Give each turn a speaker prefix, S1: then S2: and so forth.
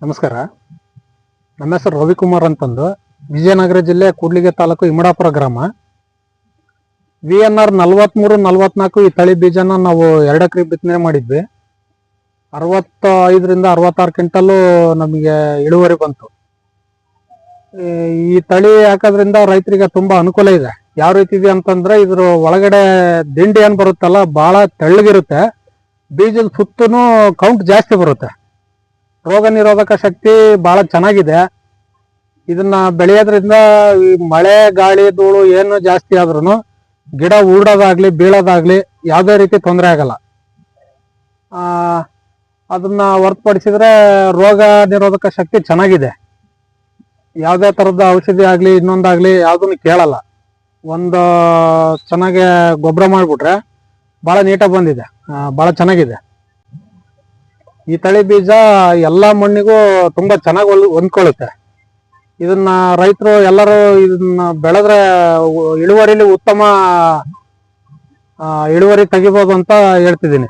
S1: ನಮಸ್ಕಾರ. ನಮ್ಮ ಹೆಸರು ರವಿಕುಮಾರ್ ಅಂತಂದು, ವಿಜಯನಗರ ಜಿಲ್ಲೆ ಕೂಡ್ಲಿಗೆ ತಾಲೂಕು ಇಮಡಾಪುರ ಗ್ರಾಮ. VNR 43-44 ಈ ತಳಿ ಬೀಜನ ನಾವು 2 ಎಕರೆ ಬಿತ್ತನೆ ಮಾಡಿದ್ವಿ. 65ರಿಂದ 66 ಕ್ವಿಂಟಲ್ ನಮಗೆ ಇಳುವರಿ ಬಂತು. ಈ ತಳಿ ಹಾಕೋದ್ರಿಂದ ರೈತರಿಗೆ ತುಂಬಾ ಅನುಕೂಲ ಇದೆ. ಯಾವ ರೀತಿ ಇದೆ ಅಂತಂದ್ರೆ, ಇದ್ರ ಒಳಗಡೆ ದಿಂಡಿ ಏನ್ ಬರುತ್ತಲ್ಲ ಬಹಳ ತೆಳ್ಳಗಿರುತ್ತೆ. ಬೀಜದ ಸುತ್ತೂ ಕೌಂಟ್ ಜಾಸ್ತಿ ಬರುತ್ತೆ. ರೋಗ ನಿರೋಧಕ ಶಕ್ತಿ ಬಹಳ ಚೆನ್ನಾಗಿದೆ. ಇದನ್ನ ಬೆಳೆಯೋದ್ರಿಂದ ಈ ಮಳೆ ಗಾಳಿ ಧೂಳು ಏನು ಜಾಸ್ತಿ ಆದ್ರೂ ಗಿಡ ಉರುಡೋದಾಗ್ಲಿ ಬೀಳೋದಾಗ್ಲಿ ಯಾವುದೇ ರೀತಿ ತೊಂದರೆ ಆಗಲ್ಲ. ಅದನ್ನ ಹೊರತುಪಡಿಸಿದ್ರೆ ರೋಗ ನಿರೋಧಕ ಶಕ್ತಿ ಚೆನ್ನಾಗಿದೆ. ಯಾವುದೇ ತರದ ಔಷಧಿ ಆಗ್ಲಿ ಇನ್ನೊಂದಾಗ್ಲಿ ಯಾವ್ದನ್ನು ಕೇಳಲ್ಲ. ಒಂದು ಚೆನ್ನಾಗಿ ಗೊಬ್ಬರ ಮಾಡಿಬಿಟ್ರೆ ಬಹಳ ನೀಟಾಗಿ ಬಂದಿದೆ, ಬಹಳ ಚೆನ್ನಾಗಿದೆ. ಈ ತಳಿ ಬೀಜ ಎಲ್ಲಾ ಮಣ್ಣಿಗೂ ತುಂಬಾ ಚೆನ್ನಾಗಿ ಹೊಂದ್ಕೊಳ್ಳುತ್ತೆ. ಇದನ್ನ ರೈತರು ಎಲ್ಲರೂ ಇದನ್ನ ಬೆಳೆದ್ರೆ ಇಳುವರಿಲಿ ಉತ್ತಮ ಇಳುವರಿ ತೆಗಿಬಹುದು ಅಂತ ಹೇಳ್ತಿದ್ದೀನಿ.